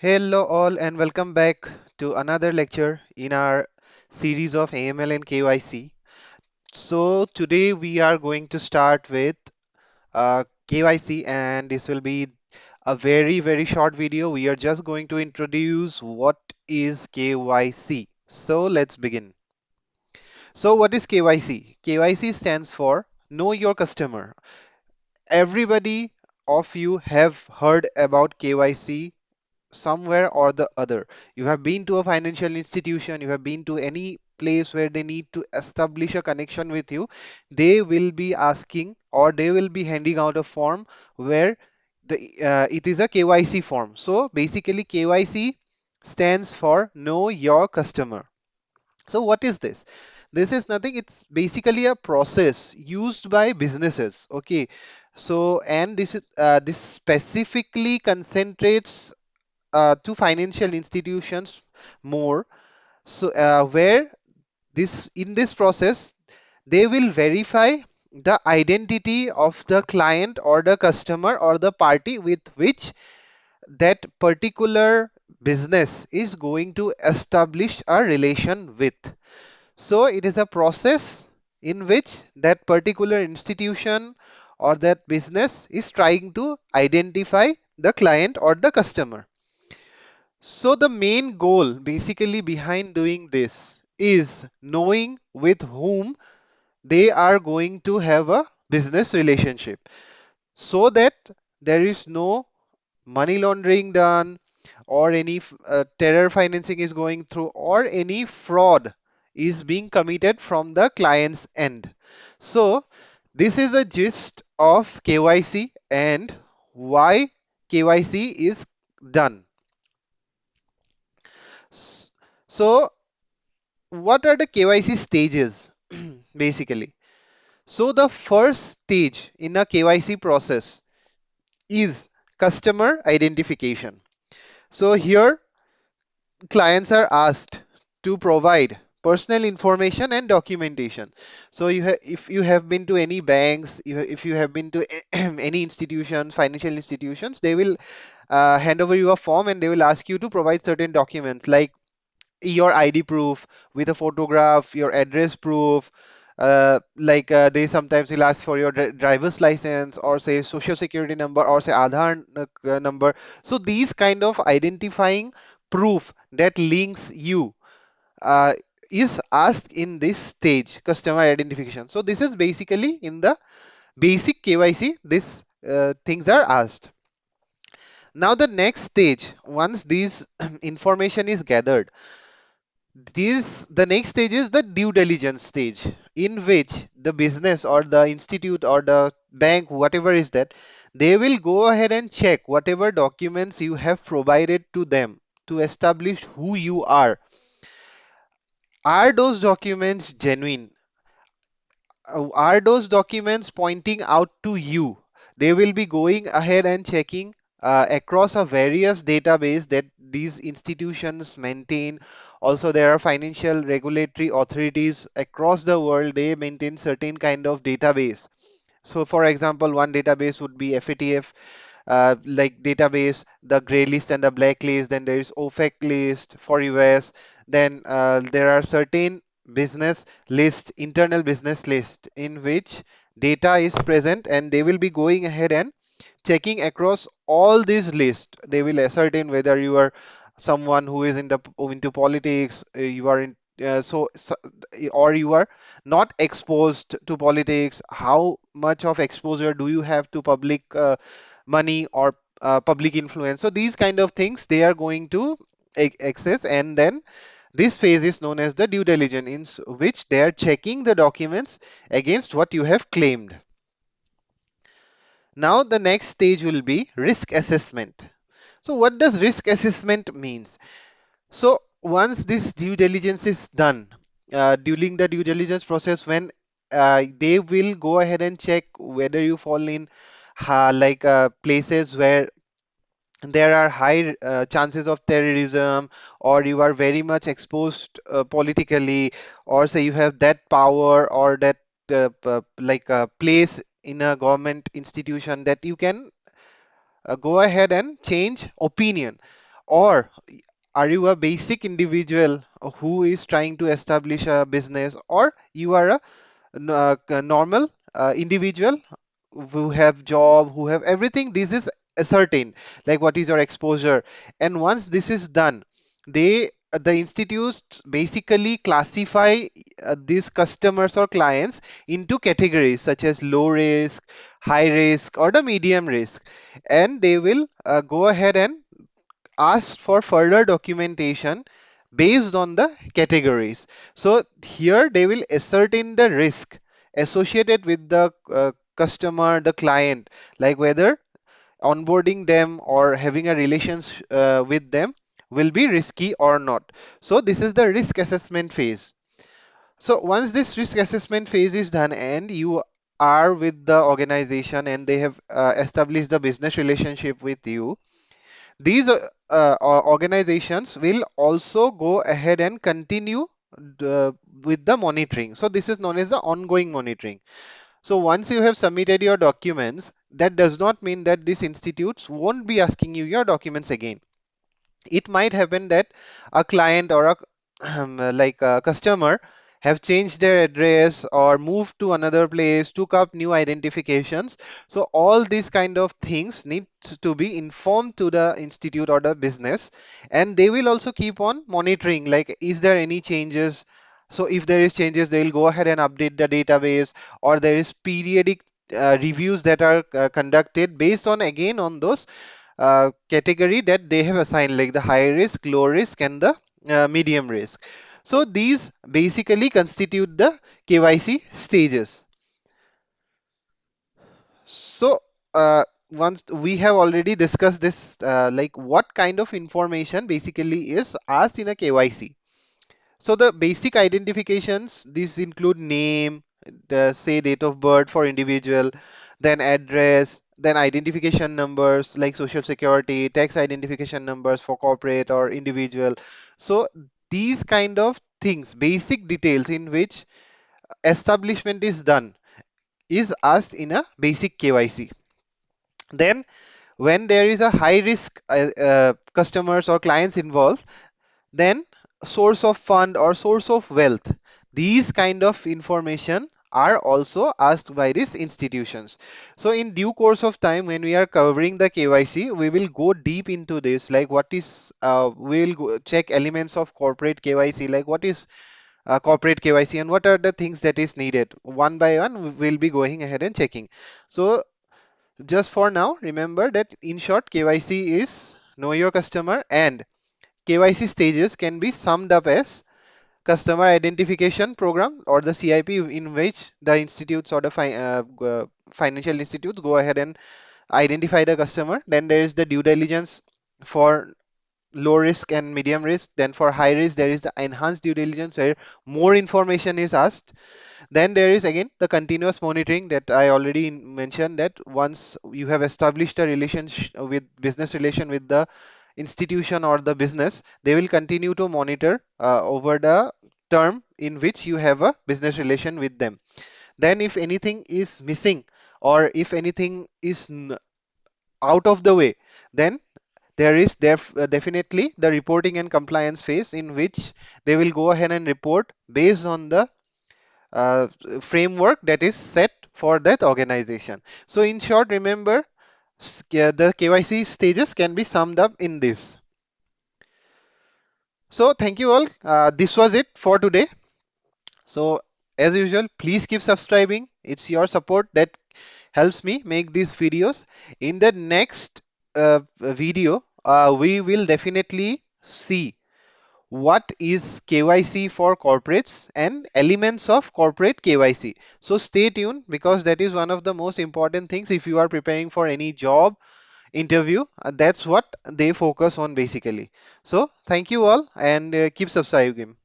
Hello, all, and welcome back to another lecture in our series of AML and KYC. So, today we are going to start with KYC, and this will be a very short video. We are just going to introduce what is KYC. So, let's begin. So, what is KYC? KYC stands for Know Your Customer. Everybody of you have heard about KYC somewhere or the other. You have been to a financial institution, you have been to any place where they need to establish a connection with you. They will be asking or they will be handing out a form where it is a KYC form. So basically, KYC stands for Know Your Customer. So what is this? This is nothing. It's basically a process used by businesses. Okay. So and this specifically concentrates to financial institutions more. So where this in this process they will verify the identity of the client or the customer or the party with which that particular business is going to establish a relation with. So it is a process in which that particular institution or that business is trying to identify the client or the customer. So the main goal basically behind doing this is knowing with whom they are going to have a business relationship so that there is no money laundering done or any terror financing is going through or any fraud is being committed from the client's end. So this is a gist of KYC and why KYC is done. S- So what are the KYC stages basically? So the first stage in a KYC process is customer identification. So here clients are asked to provide personal information and documentation. So if you have been to any banks, if you have been to any institutions, financial institutions, they will hand over you a form and they will ask you to provide certain documents like your ID proof with a photograph, your address proof, they sometimes will ask for your driver's license or say social security number or say Aadhaar number. So these kind of identifying proof that links you uh, is asked in this stage, customer identification. So this is basically in the basic KYC, this things are asked. Now the next stage, once these information is gathered, the next stage is the due diligence stage, in which the business or the institute or the bank, whatever is that, they will go ahead and check whatever documents you have provided to them to establish who you are. Are those documents genuine? Are those documents pointing out to you? They will be going ahead and checking across a various database that these institutions maintain. Also, there are financial regulatory authorities across the world. They maintain certain kind of database. So, for example, one database would be FATF, like database, the gray list and the black list. Then there is OFAC list for US. Then there are certain business list, internal business list, in which data is present, and they will be going ahead and checking across all these lists. They will ascertain whether you are someone who is into politics, you are in or you are not exposed to politics. How much of exposure do you have to public money or public influence? So these kind of things they are going to access, and then this phase is known as the due diligence, in which they are checking the documents against what you have claimed. Now the next stage will be risk assessment. So what does risk assessment means? So once this due diligence is done, during the due diligence process, when they will go ahead and check whether you fall in places where there are high chances of terrorism, or you are very much exposed politically, or say you have that power or that place in a government institution that you can go ahead and change opinion. Or are you a basic individual who is trying to establish a business, or you are a normal individual who have job, who have everything? This is ascertain, like what is your exposure. And once this is done, the institutes basically classify these customers or clients into categories such as low risk, high risk, or the medium risk. And they will go ahead and ask for further documentation based on the categories. So here they will ascertain the risk associated with the customer, the client, like whether onboarding them or having a relationship with them will be risky or not. So this is the risk assessment phase. So once this risk assessment phase is done and you are with the organization and they have established the business relationship with you, these organizations will also go ahead and continue with the monitoring. So this is known as the ongoing monitoring. So once you have submitted your documents, that does not mean that these institutes won't be asking you your documents again. It might happen that a client or a like a customer have changed their address or moved to another place, took up new identifications. So all these kind of things need to be informed to the institute or the business, and they will also keep on monitoring, like is there any changes. So if there is changes, they will go ahead and update the database, or there is periodic reviews that are conducted based on, again, on those category that they have assigned, like the high risk, low risk, and the medium risk. So these basically constitute the KYC stages. So once we have already discussed this, like what kind of information basically is asked in a KYC. So the basic identifications, these include name, the say date of birth for individual, then address, then identification numbers like social security, tax identification numbers for corporate or individual. So these kind of things, basic details in which establishment is done, is asked in a basic KYC. Then when there is a high risk customers or clients involved, then source of fund or source of wealth, these kind of information are also asked by these institutions. So in due course of time, when we are covering the KYC, we will go deep into this, like what is we'll check elements of corporate KYC, like what is corporate KYC and what are the things that is needed. One by one, we will be going ahead and checking. So just for now, remember that in short, KYC is know your customer, and KYC stages can be summed up as customer identification program, or the CIP, in which the institutes or the financial institutes go ahead and identify the customer. Then there is the due diligence for low risk and medium risk. Then for high risk, there is the enhanced due diligence where more information is asked. Then there is again the continuous monitoring that I already mentioned, that once you have established a relationship with business relation with the institution or the business, they will continue to monitor over the term in which you have a business relation with them. Then if anything is missing, or if anything is out of the way, then there is definitely the reporting and compliance phase, in which they will go ahead and report based on the uh, framework that is set for that organization. So in short, remember, the KYC stages can be summed up in this. So thank you all. This was it for today. So as usual, please keep subscribing. It's your support that helps me make these videos. In the next video, we will definitely see what is KYC for corporates and elements of corporate KYC. So stay tuned, because that is one of the most important things if you are preparing for any job interview. That's what they focus on basically. So thank you all, and keep subscribing.